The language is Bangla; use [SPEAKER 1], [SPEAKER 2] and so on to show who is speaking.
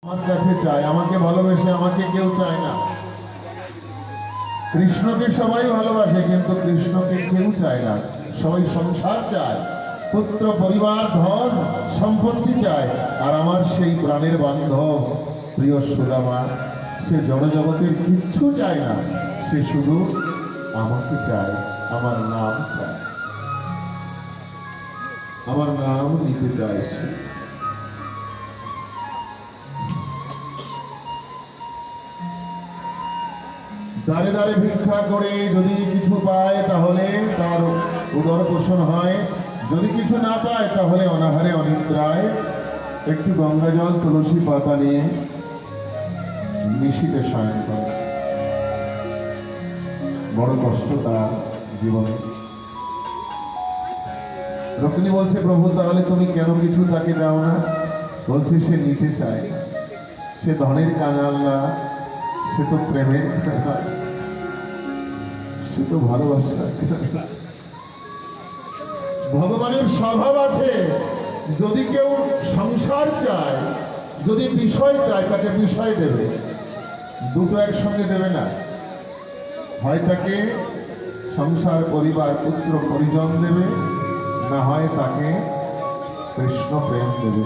[SPEAKER 1] আমার কাছে চায়, আমাকে ভালোবেসে আমাকে কেউ চায় না। কৃষ্ণকে সবাই ভালোবাসে, কিন্তু কৃষ্ণকে কেউ চায় না। সবাই সংসার চায়, পুত্র পরিবার ধন সম্পত্তি চায়। আর আমার সেই প্রাণের বান্ধব প্রিয় সুদামা, সে জড়জগতের কিচ্ছু চায় না, সে শুধু আমাকে চায়, আমার নাম চায়, আমার নাম নিতে চায় সে। দাঁড়ে দাঁড়ে ভিক্ষা করে যদি কিছু পায় তাহলে তার উদর পোষণ হয়, যদি কিছু না পায় তাহলে অনাহারে অনিদ্রায় একটু গঙ্গা জল তুলসী পাতা নিয়ে নিশীতে শয়ন করে। বড় কষ্ট তার জীবনে। রুক্মিণী বলছে, প্রভু তাহলে তুমি কেন কিছু তাকে দাও না? বলছে, সে নিতে চায়, সে ধনের কাঙাল না, সে তো প্রেমের কাঙাল, সে তো ভালোবাসা। ভগবানের স্বভাব আছে, যদি কেউ সংসার চায়, যদি বিষয় চায়, তাকে বিষয় দেবে, দুটো একসঙ্গে দেবে না। হয় তাকে সংসার পরিবার পুত্র পরিজন দেবে, না হয় তাকে কৃষ্ণ প্রেম দেবে।